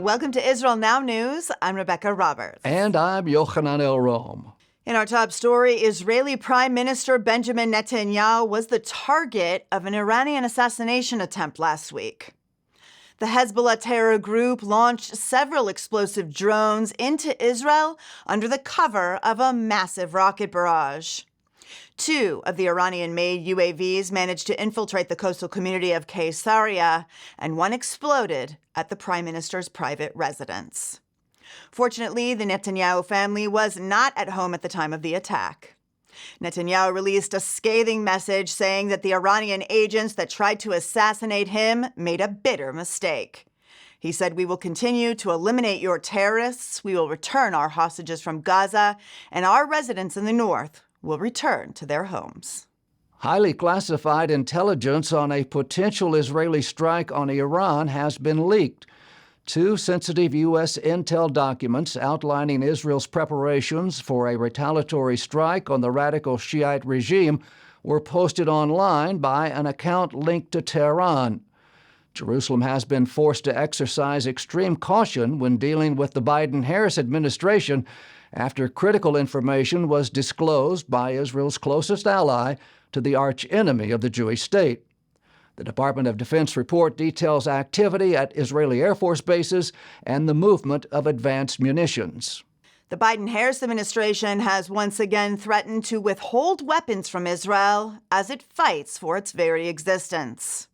Welcome to Israel Now News. I'm Rebekah Roberts. And I'm Yochanan Elrom. In our top story, Israeli Prime Minister Benjamin Netanyahu was the target of an Iranian assassination attempt last week. The Hezbollah terror group launched several explosive drones into Israel under the cover of a massive rocket barrage. 2 of the Iranian-made UAVs managed to infiltrate the coastal community of Caesarea, and 1 exploded at the prime minister's private residence. Fortunately, the Netanyahu family was not at home at the time of the attack. Netanyahu released a scathing message saying that the Iranian agents that tried to assassinate him made a bitter mistake. He said, "We will continue to eliminate your terrorists, we will return our hostages from Gaza, and our residents in the north will return to their homes." Highly classified intelligence on a potential Israeli strike on Iran has been leaked. 2 sensitive U.S. intel documents outlining Israel's preparations for a retaliatory strike on the radical Shiite regime were posted online by an account linked to Tehran. Jerusalem has been forced to exercise extreme caution when dealing with the Biden-Harris administration after critical information was disclosed by Israel's closest ally to the archenemy of the Jewish state. The Department of Defense report details activity at Israeli Air Force bases and the movement of advanced munitions. The Biden-Harris administration has once again threatened to withhold weapons from Israel as it fights for its very existence.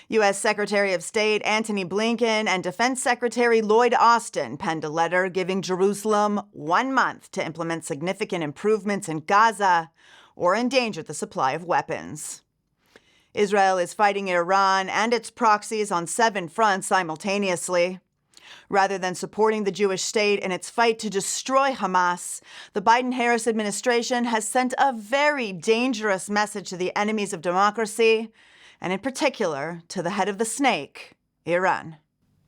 U.S. Secretary of State Antony Blinken and Defense Secretary Lloyd Austin penned a letter giving Jerusalem 1 month to implement significant improvements in Gaza or endanger the supply of weapons. Israel is fighting Iran and its proxies on 7 fronts simultaneously. Rather than supporting the Jewish state in its fight to destroy Hamas, the Biden-Harris administration has sent a very dangerous message to the enemies of democracy, and in particular to the head of the snake, Iran.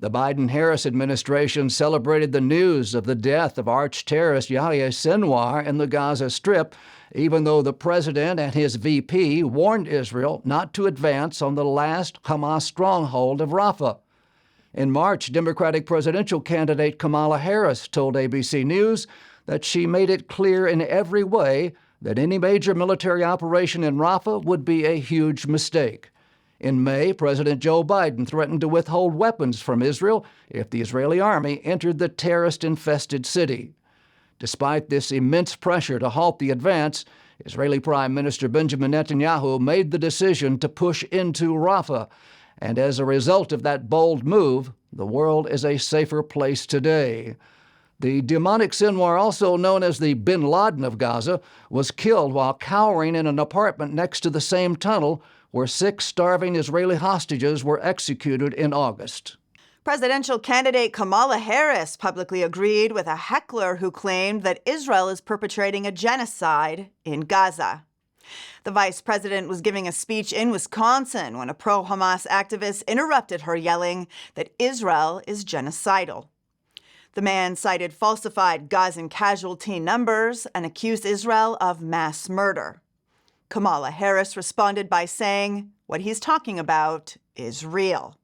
The Biden-Harris administration celebrated the news of the death of arch-terrorist Yahya Sinwar in the Gaza Strip, even though the president and his VP warned Israel not to advance on the last Hamas stronghold of Rafah. In March, Democratic presidential candidate Kamala Harris told ABC News that she made it clear in every way that any major military operation in Rafah would be a huge mistake. In May, President Joe Biden threatened to withhold weapons from Israel if the Israeli army entered the terrorist-infested city. Despite this immense pressure to halt the advance, Israeli Prime Minister Benjamin Netanyahu made the decision to push into Rafah. And as a result of that bold move, the world is a safer place today. The demonic Sinwar, also known as the Bin Laden of Gaza, was killed while cowering in an apartment next to the same tunnel where 6 starving Israeli hostages were executed in August. Presidential candidate Kamala Harris publicly agreed with a heckler who claimed that Israel is perpetrating a genocide in Gaza. The vice president was giving a speech in Wisconsin when a pro-Hamas activist interrupted her, yelling that Israel is genocidal. The man cited falsified Gazan casualty numbers and accused Israel of mass murder. Kamala Harris responded by saying, "What he's talking about is real."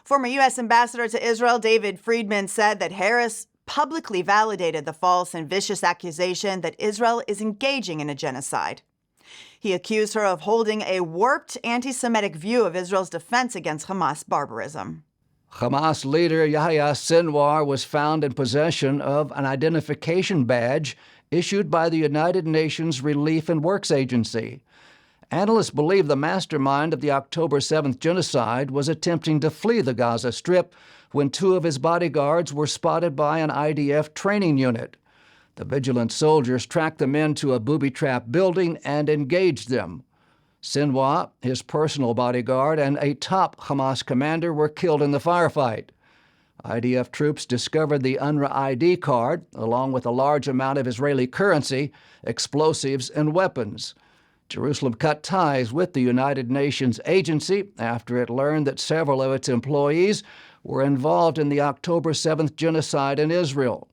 Former U.S. Ambassador to Israel David Friedman said that Harris publicly validated the false and vicious accusation that Israel is engaging in a genocide. He accused her of holding a warped anti-Semitic view of Israel's defense against Hamas barbarism. Hamas leader Yahya Sinwar was found in possession of an identification badge issued by the United Nations Relief and Works Agency. Analysts believe the mastermind of the October 7th genocide was attempting to flee the Gaza Strip when 2 of his bodyguards were spotted by an IDF training unit. The vigilant soldiers tracked the men to a booby-trapped building and engaged them. Sinwar, his personal bodyguard, and a top Hamas commander were killed in the firefight. IDF troops discovered the UNRWA ID card, along with a large amount of Israeli currency, explosives, and weapons. Jerusalem cut ties with the United Nations agency after it learned that several of its employees were involved in the October 7th genocide in Israel.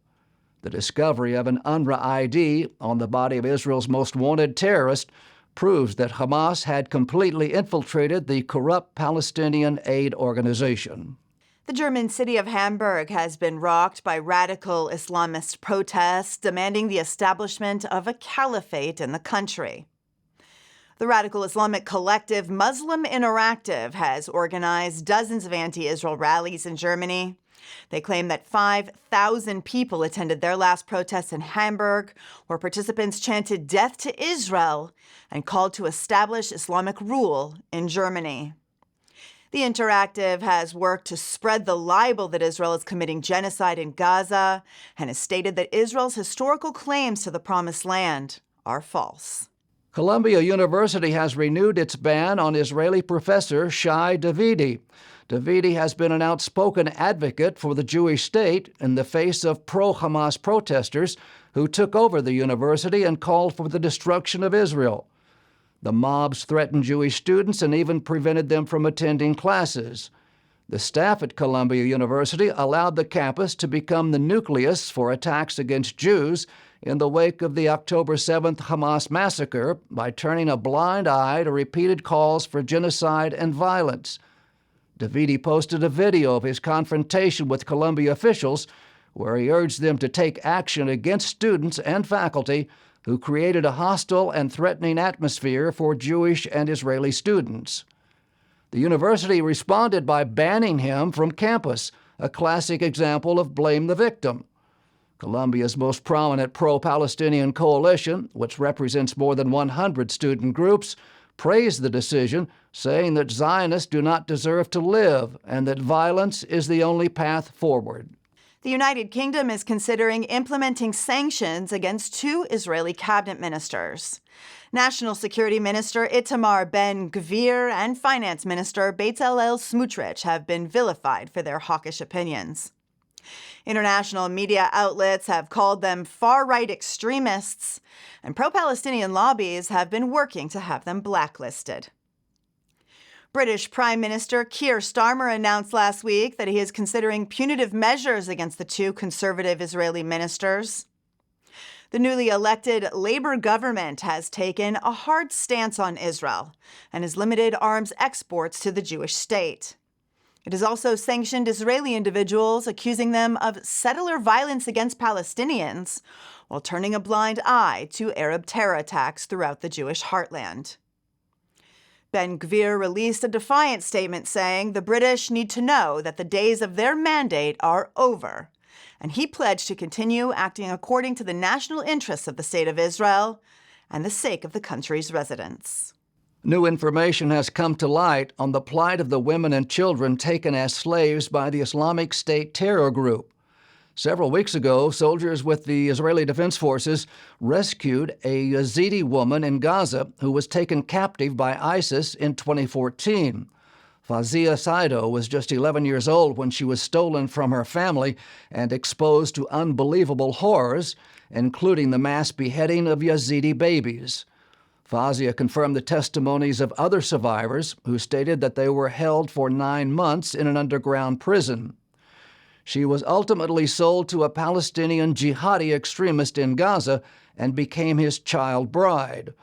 The discovery of an UNRWA ID on the body of Israel's most wanted terrorist proves that Hamas had completely infiltrated the corrupt Palestinian aid organization. The German city of Hamburg has been rocked by radical Islamist protests demanding the establishment of a caliphate in the country. The radical Islamic collective Muslim Interactive has organized dozens of anti-Israel rallies in Germany. They claim that 5,000 people attended their last protests in Hamburg, where participants chanted "Death to Israel" and called to establish Islamic rule in Germany. The Interactive has worked to spread the libel that Israel is committing genocide in Gaza and has stated that Israel's historical claims to the Promised Land are false. Columbia University has renewed its ban on Israeli professor Shai Davidi. Davidi has been an outspoken advocate for the Jewish state in the face of pro-Hamas protesters who took over the university and called for the destruction of Israel. The mobs threatened Jewish students and even prevented them from attending classes. The staff at Columbia University allowed the campus to become the nucleus for attacks against Jews in the wake of the October 7th Hamas massacre by turning a blind eye to repeated calls for genocide and violence. Davidi posted a video of his confrontation with Columbia officials where he urged them to take action against students and faculty who created a hostile and threatening atmosphere for Jewish and Israeli students. The university responded by banning him from campus, a classic example of blame the victim. Columbia's most prominent pro-Palestinian coalition, which represents more than 100 student groups, praised the decision, saying that Zionists do not deserve to live and that violence is the only path forward. The United Kingdom is considering implementing sanctions against 2 Israeli cabinet ministers. National Security Minister Itamar Ben-Gvir and Finance Minister Bezalel Smotrich have been vilified for their hawkish opinions. International media outlets have called them far-right extremists, and pro-Palestinian lobbies have been working to have them blacklisted. British Prime Minister Keir Starmer announced last week that he is considering punitive measures against the 2 conservative Israeli ministers. The newly elected Labour government has taken a hard stance on Israel and has limited arms exports to the Jewish state. It has also sanctioned Israeli individuals, accusing them of settler violence against Palestinians, while turning a blind eye to Arab terror attacks throughout the Jewish heartland. Ben-Gvir released a defiant statement saying the British need to know that the days of their mandate are over, and he pledged to continue acting according to the national interests of the State of Israel and the sake of the country's residents. New information has come to light on the plight of the women and children taken as slaves by the Islamic State terror group. Several weeks ago, soldiers with the Israeli Defense Forces rescued a Yazidi woman in Gaza who was taken captive by ISIS in 2014. Fazia Saido was just 11 years old when she was stolen from her family and exposed to unbelievable horrors, including the mass beheading of Yazidi babies. Fazia confirmed the testimonies of other survivors who stated that they were held for 9 months in an underground prison. She was ultimately sold to a Palestinian jihadi extremist in Gaza and became his child bride.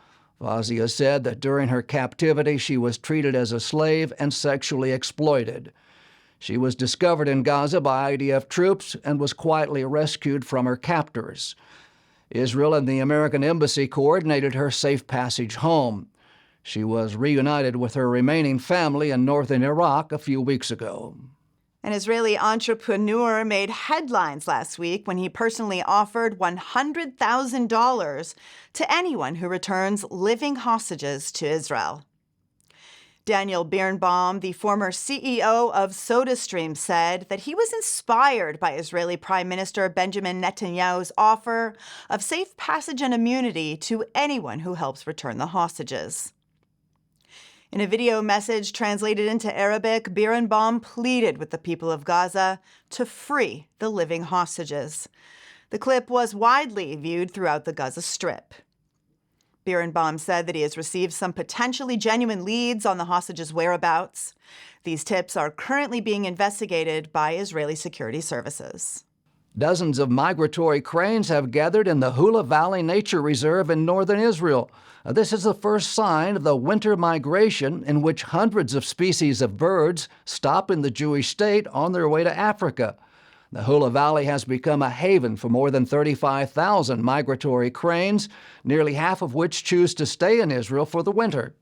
Fazia said that during her captivity she was treated as a slave and sexually exploited. She was discovered in Gaza by IDF troops and was quietly rescued from her captors. Israel and the American embassy coordinated her safe passage home. She was reunited with her remaining family in northern Iraq a few weeks ago. An Israeli entrepreneur made headlines last week when he personally offered $100,000 to anyone who returns living hostages to Israel. Daniel Birnbaum, the former CEO of SodaStream, said that he was inspired by Israeli Prime Minister Benjamin Netanyahu's offer of safe passage and immunity to anyone who helps return the hostages. In a video message translated into Arabic, Birnbaum pleaded with the people of Gaza to free the living hostages. The clip was widely viewed throughout the Gaza Strip. Birnbaum said that he has received some potentially genuine leads on the hostages' whereabouts. These tips are currently being investigated by Israeli security services. Dozens of migratory cranes have gathered in the Hula Valley Nature Reserve in northern Israel. This is the first sign of the winter migration in which hundreds of species of birds stop in the Jewish state on their way to Africa. The Hula Valley has become a haven for more than 35,000 migratory cranes, nearly half of which choose to stay in Israel for the winter.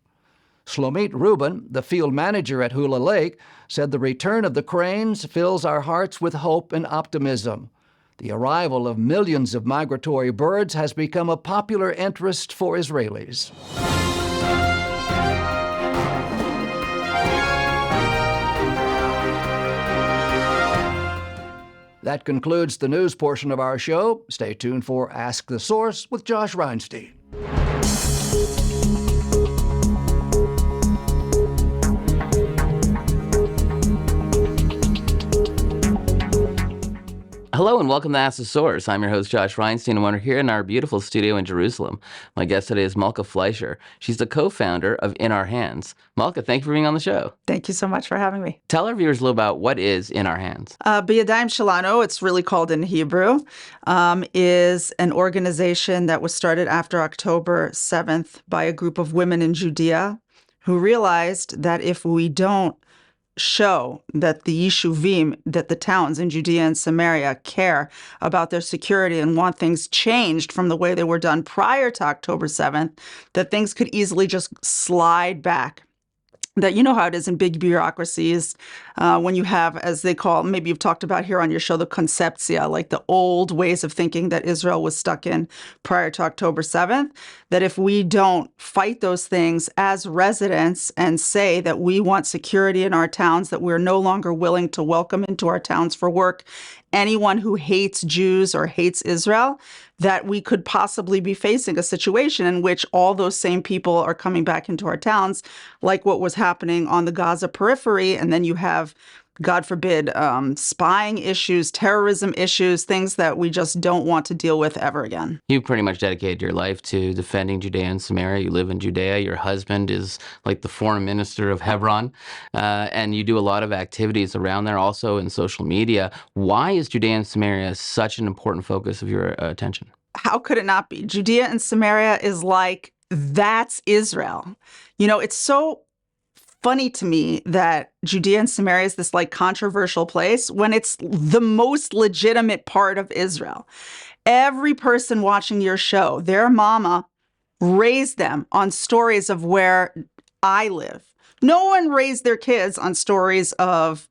Shlomit Rubin, the field manager at Hula Lake, said the return of the cranes fills our hearts with hope and optimism. The arrival of millions of migratory birds has become a popular interest for Israelis. That concludes the news portion of our show. Stay tuned for Ask the Source with Josh Reinstein. Hello and welcome to Ask the Source. I'm your host, Josh Reinstein, and we're here in our beautiful studio in Jerusalem. My guest today is Malkah Fleisher. She's the co-founder of In Our Hands. Malkah, thank you for being on the show. Thank you so much for having me. Tell our viewers a little about what is In Our Hands. B'Yadayim Shelanu, it's really called in Hebrew, is an organization that was started after October 7th by a group of women in Judea who realized that if we don't show that the Yishuvim, that the towns in Judea and Samaria care about their security and want things changed from the way they were done prior to October 7th, that things could easily just slide back. That you know how it is in big bureaucracies when you have, as they call, maybe you've talked about here on your show, the conceptia, like the old ways of thinking that Israel was stuck in prior to October 7th, that if we don't fight those things as residents and say that we want security in our towns, that we're no longer willing to welcome into our towns for work anyone who hates Jews or hates Israel, that we could possibly be facing a situation in which all those same people are coming back into our towns, like what was happening on the Gaza periphery. And then you have, God forbid, spying issues, terrorism issues, things that we just don't want to deal with ever again. You pretty much dedicated your life to defending Judea and Samaria. You live in Judea. Your husband is like the foreign minister of Hebron. And you do a lot of activities around there, also in social media. Why is Judea and Samaria such an important focus of your attention? How could it not be? Judea and Samaria is like, that's Israel. You know, it's so funny to me that Judea and Samaria is this like controversial place when it's the most legitimate part of Israel. Every person watching your show, their mama raised them on stories of where I live. No one raised their kids on stories of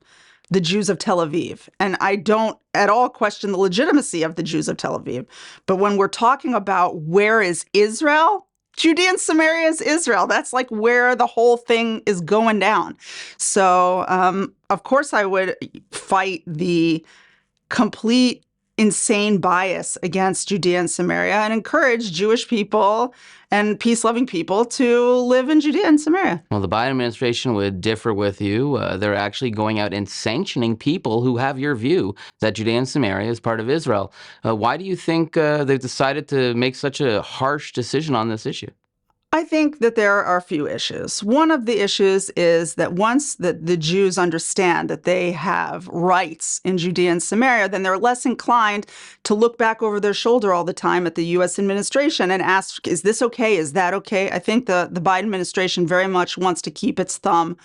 the Jews of Tel Aviv. And I don't at all question the legitimacy of the Jews of Tel Aviv. But when we're talking about where is Israel, Judea and Samaria is Israel. That's like where the whole thing is going down. So, of course, I would fight the complete insane bias against Judea and Samaria and encourage Jewish people and peace-loving people to live in Judea and Samaria. Well, the Biden administration would differ with you. They're actually going out and sanctioning people who have your view that Judea and Samaria is part of Israel. Why do you think they've decided to make such a harsh decision on this issue? I think that there are a few issues. One of the issues is that once that the Jews understand that they have rights in Judea and Samaria, then they're less inclined to look back over their shoulder all the time at the U.S. administration and ask, is this okay? Is that okay? I think the Biden administration very much wants to keep its thumb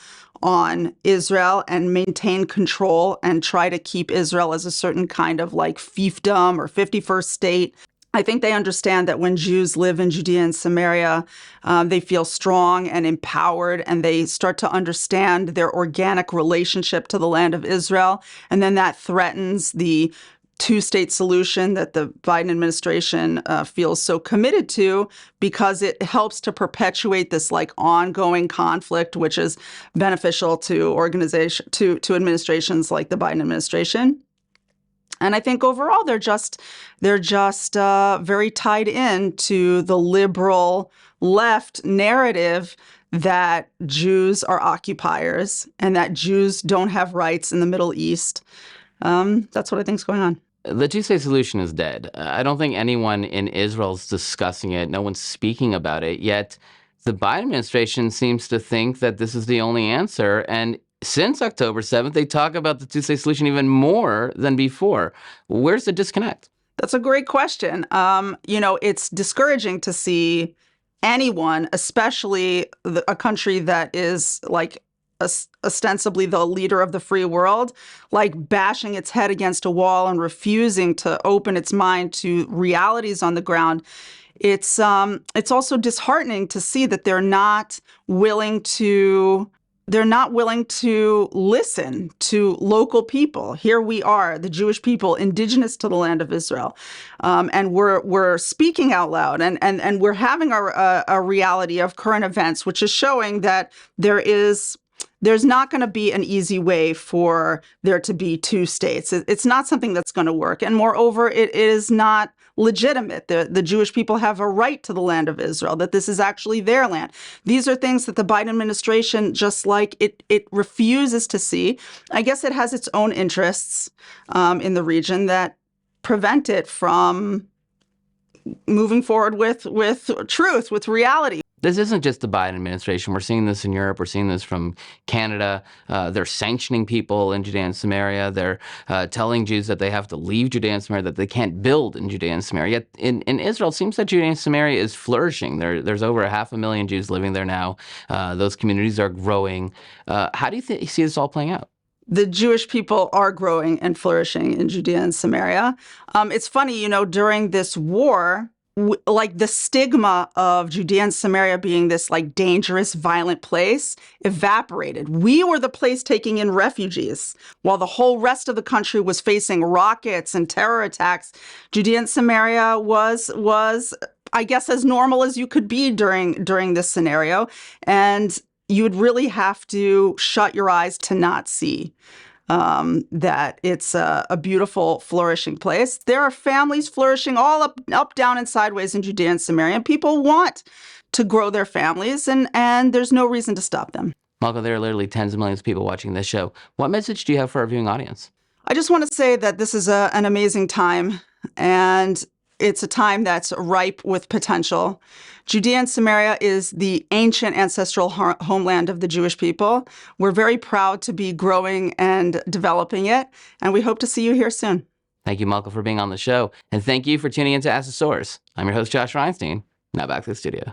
on Israel and maintain control and try to keep Israel as a certain kind of like fiefdom or 51st state. I think they understand that when Jews live in Judea and Samaria, they feel strong and empowered, and they start to understand their organic relationship to the land of Israel. And then that threatens the two-state solution that the Biden administration feels so committed to, because it helps to perpetuate this like ongoing conflict, which is beneficial to administrations like the Biden administration. And I think overall they're just very tied in to the liberal left narrative that Jews are occupiers and that Jews don't have rights in the Middle East. That's what I think is going on. The two-state solution is dead. I don't think anyone in Israel is discussing it. No one's speaking about it. Yet the Biden administration seems to think that this is the only answer. And since October 7th, they talk about the two-state solution even more than before. Where's the disconnect? That's a great question. It's discouraging to see anyone, especially a country that is like ostensibly the leader of the free world, like bashing its head against a wall and refusing to open its mind to realities on the ground. It's also disheartening to see that they're not willing to listen to local people. Here we are, the Jewish people, indigenous to the land of Israel, and we're speaking out loud, and we're having a reality of current events, which is showing that there's not going to be an easy way for there to be two states. It's not something that's going to work. And moreover, it is not legitimate. The Jewish people have a right to the land of Israel, that this is actually their land. These are things that the Biden administration, just like it refuses to see. I guess it has its own interests in the region that prevent it from moving forward with truth, with reality. This isn't just the Biden administration. We're seeing this in Europe. We're seeing this from Canada. They're sanctioning people in Judea and Samaria. They're telling Jews that they have to leave Judea and Samaria, that they can't build in Judea and Samaria. Yet in Israel, it seems that Judea and Samaria is flourishing. There's over 500,000 Jews living there now. Those communities are growing. How do you see this all playing out? The Jewish people are growing and flourishing in Judea and Samaria. It's funny, during this war, like the stigma of Judea and Samaria being this like dangerous, violent place evaporated. We were the place taking in refugees while the whole rest of the country was facing rockets and terror attacks. Judea and Samaria was I guess as normal as you could be during this scenario. And you would really have to shut your eyes to not see that it's a beautiful, flourishing place. There are families flourishing all up, down, and sideways in Judea and Samaria. And people want to grow their families, and there's no reason to stop them. Malkah, there are literally tens of millions of people watching this show. What message do you have for our viewing audience? I just want to say that this is an amazing time, and it's a time that's ripe with potential. Judea and Samaria is the ancient ancestral homeland of the Jewish people. We're very proud to be growing and developing it, and we hope to see you here soon. Thank you, Malkah, for being on the show, and thank you for tuning in to Ask the Source. I'm your host, Josh Reinstein. Now back to the studio.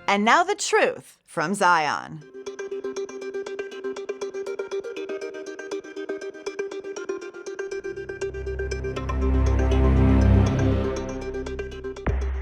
And now the truth from Zion.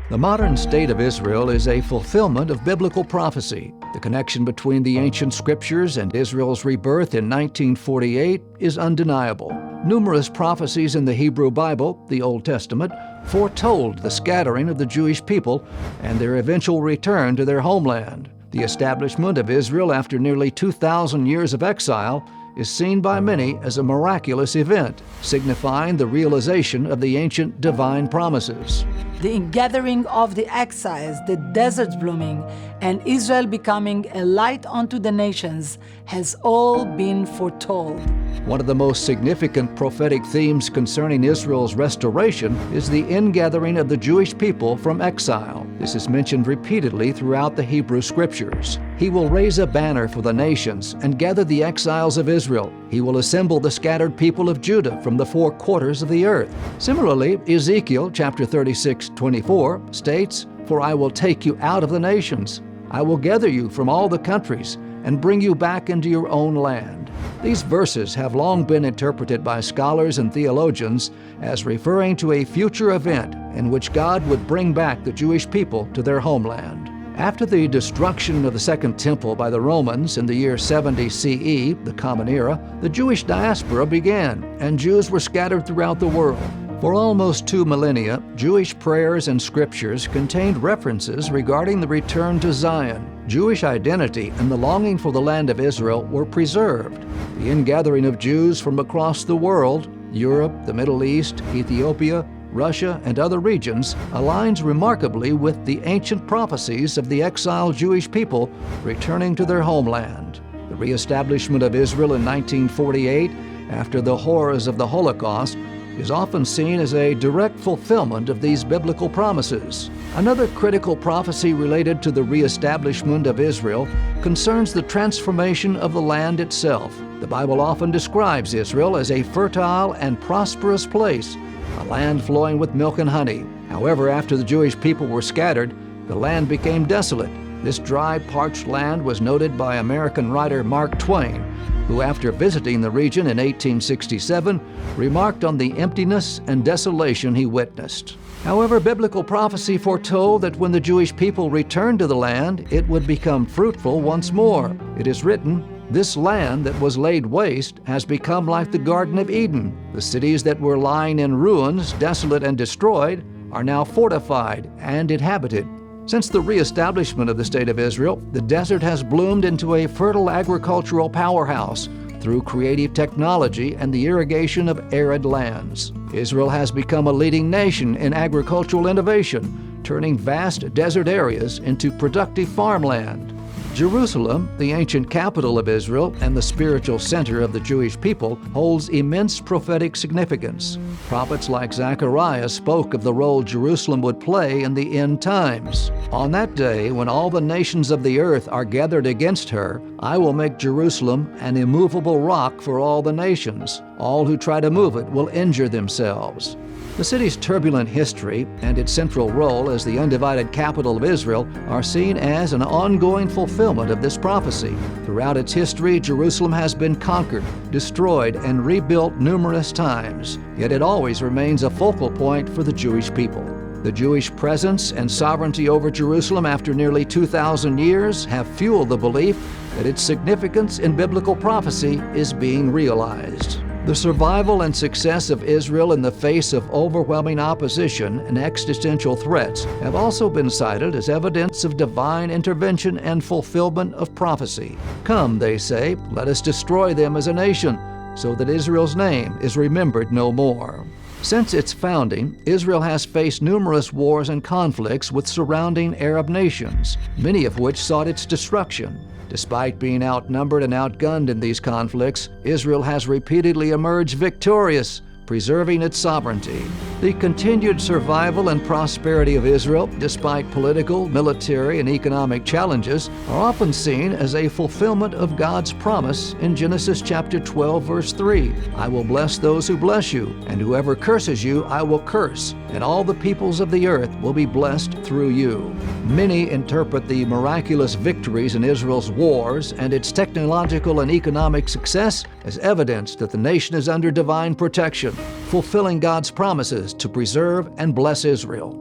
The modern state of Israel is a fulfillment of biblical prophecy. The connection between the ancient scriptures and Israel's rebirth in 1948 is undeniable. Numerous prophecies in the Hebrew Bible, the Old Testament, foretold the scattering of the Jewish people and their eventual return to their homeland. The establishment of Israel after nearly 2,000 years of exile is seen by many as a miraculous event, signifying the realization of the ancient divine promises. The ingathering of the exiles, the deserts blooming, and Israel becoming a light unto the nations has all been foretold. One of the most significant prophetic themes concerning Israel's restoration is the ingathering of the Jewish people from exile. This is mentioned repeatedly throughout the Hebrew Scriptures. He will raise a banner for the nations and gather the exiles of Israel. He will assemble the scattered people of Judah from the four quarters of the earth. Similarly, Ezekiel chapter 36:24 states, "For I will take you out of the nations. I will gather you from all the countries and bring you back into your own land." These verses have long been interpreted by scholars and theologians as referring to a future event in which God would bring back the Jewish people to their homeland. After the destruction of the Second Temple by the Romans in the year 70 CE, the Common Era, the Jewish diaspora began, and Jews were scattered throughout the world. For almost 2 millennia, Jewish prayers and scriptures contained references regarding the return to Zion. Jewish identity and the longing for the land of Israel were preserved. The ingathering of Jews from across the world, Europe, the Middle East, Ethiopia, Russia, and other regions, aligns remarkably with the ancient prophecies of the exiled Jewish people returning to their homeland. The reestablishment of Israel in 1948, after the horrors of the Holocaust, is often seen as a direct fulfillment of these biblical promises. Another critical prophecy related to the reestablishment of Israel concerns the transformation of the land itself. The Bible often describes Israel as a fertile and prosperous place, a land flowing with milk and honey. However, after the Jewish people were scattered, the land became desolate. This dry, parched land was noted by American writer Mark Twain, who, after visiting the region in 1867, remarked on the emptiness and desolation he witnessed. However, biblical prophecy foretold that when the Jewish people returned to the land, it would become fruitful once more. It is written, "This land that was laid waste has become like the Garden of Eden. The cities that were lying in ruins, desolate and destroyed, are now fortified and inhabited." Since the reestablishment of the State of Israel, the desert has bloomed into a fertile agricultural powerhouse through creative technology and the irrigation of arid lands. Israel has become a leading nation in agricultural innovation, turning vast desert areas into productive farmland. Jerusalem, the ancient capital of Israel and the spiritual center of the Jewish people, holds immense prophetic significance. Prophets like Zechariah spoke of the role Jerusalem would play in the end times. "On that day, when all the nations of the earth are gathered against her, I will make Jerusalem an immovable rock for all the nations. All who try to move it will injure themselves." The city's turbulent history and its central role as the undivided capital of Israel are seen as an ongoing fulfillment of this prophecy. Throughout its history, Jerusalem has been conquered, destroyed, and rebuilt numerous times, yet it always remains a focal point for the Jewish people. The Jewish presence and sovereignty over Jerusalem after nearly 2,000 years have fueled the belief that its significance in biblical prophecy is being realized. The survival and success of Israel in the face of overwhelming opposition and existential threats have also been cited as evidence of divine intervention and fulfillment of prophecy. "Come," they say, "let us destroy them as a nation, so that Israel's name is remembered no more." Since its founding, Israel has faced numerous wars and conflicts with surrounding Arab nations, many of which sought its destruction. Despite being outnumbered and outgunned in these conflicts, Israel has repeatedly emerged victorious, preserving its sovereignty. The continued survival and prosperity of Israel, despite political, military, and economic challenges, are often seen as a fulfillment of God's promise in Genesis chapter 12, verse 3. "I will bless those who bless you, and whoever curses you I will curse, and all the peoples of the earth will be blessed through you." Many interpret the miraculous victories in Israel's wars and its technological and economic success as evidence that the nation is under divine protection, fulfilling God's promises to preserve and bless Israel.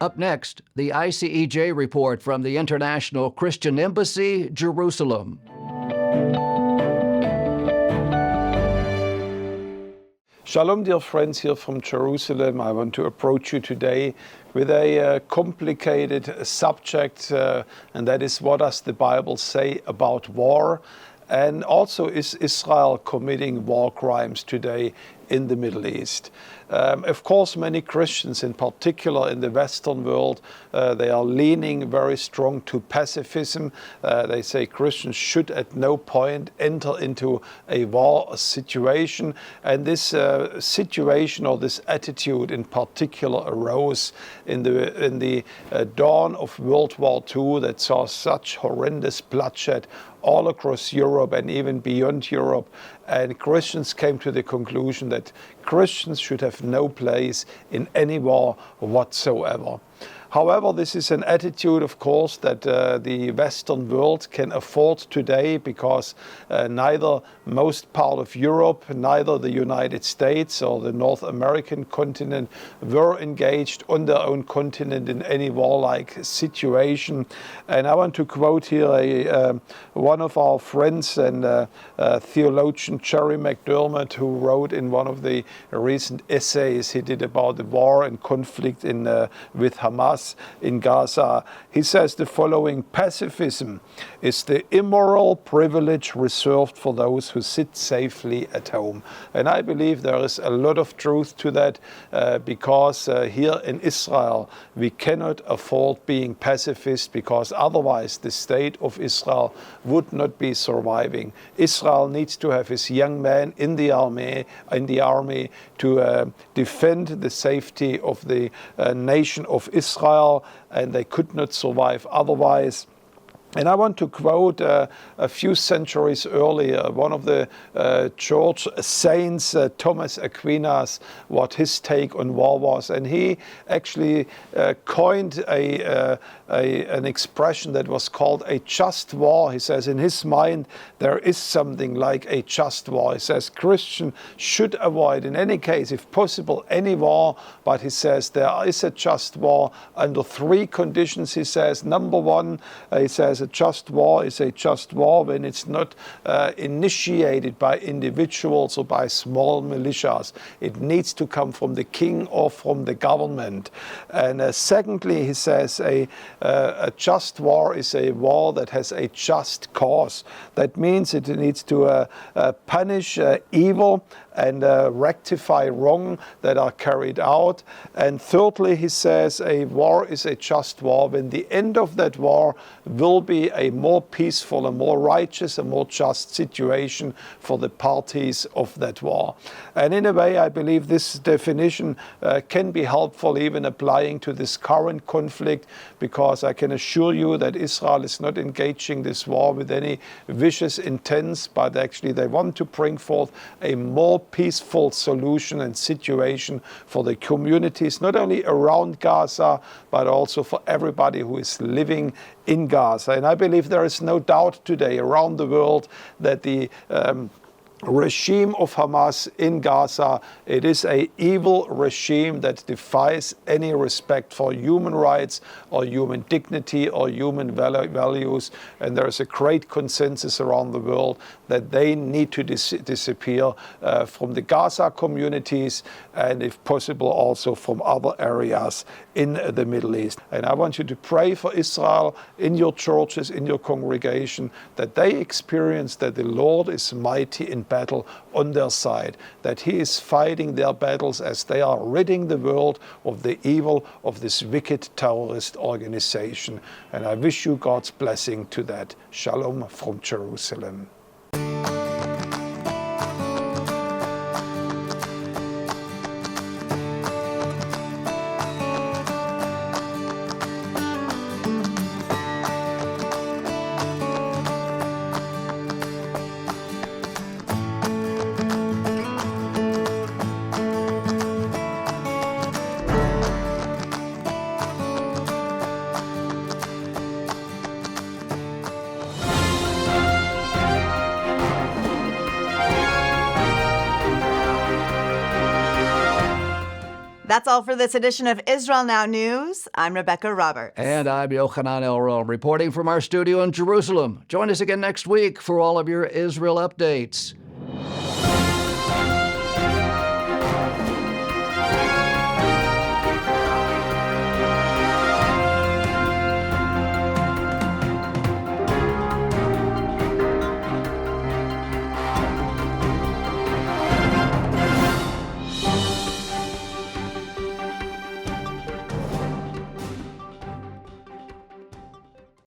Up next, the ICEJ report from the International Christian Embassy, Jerusalem. Shalom, dear friends, here from Jerusalem. I want to approach you today with a complicated subject, and that is, what does the Bible say about war? And also, is Israel committing war crimes today in the Middle East? Of course, many Christians, in particular in the Western world, they are leaning very strong to pacifism. They say Christians should at no point enter into a war situation. And this situation, or this attitude in particular, arose in the dawn of World War II, that saw such horrendous bloodshed all across Europe and even beyond Europe. And Christians came to the conclusion that Christians should have no place in any war whatsoever. However, this is an attitude, of course, that the Western world can afford today, because neither most part of Europe, neither the United States or the North American continent were engaged on their own continent in any warlike situation. And I want to quote here one of our friends and theologian, Jerry McDermott, who wrote in one of the recent essays he did about the war and conflict with Hamas. terrorists in Gaza. He says the following: pacifism is the immoral privilege reserved for those who sit safely at home. And I believe there is a lot of truth to that, because here in Israel we cannot afford being pacifist, because otherwise the state of Israel would not be surviving. Israel needs to have his young men in the army to defend the safety of the nation of Israel, and they could not survive otherwise. And I want to quote a few centuries earlier, one of the church saints, Thomas Aquinas, what his take on war was. And he actually coined an expression that was called a just war. He says in his mind there is something like a just war. He says Christians should avoid, in any case, if possible, any war. But he says there is a just war under three conditions. He says, number one, he says, a just war is a just war when it's not initiated by individuals or by small militias. It needs to come from the king or from the government. And secondly, he says a just war is a war that has a just cause. That means it needs to punish evil and rectify wrong that are carried out. And thirdly, he says a war is a just war when the end of that war will be a more peaceful, a more righteous, a more just situation for the parties of that war. And in a way, I believe this definition can be helpful even applying to this current conflict, because I can assure you that Israel is not engaging this war with any vicious intent, but actually they want to bring forth a more peaceful solution and situation for the communities, not only around Gaza, but also for everybody who is living in Gaza. And I believe there is no doubt today around the world that the regime of Hamas in Gaza, it is an evil regime that defies any respect for human rights or human dignity or human values. And there is a great consensus around the world that they need to disappear from the Gaza communities, and if possible also from other areas in the Middle East. And I want you to pray for Israel in your churches, in your congregation, that they experience that the Lord is mighty in battle on their side, that he is fighting their battles as they are ridding the world of the evil of this wicked terrorist organization. And I wish you God's blessing to that. Shalom from Jerusalem. That's all for this edition of Israel Now News. I'm Rebekah Roberts. And I'm Yochanan Elrom, reporting from our studio in Jerusalem. Join us again next week for all of your Israel updates.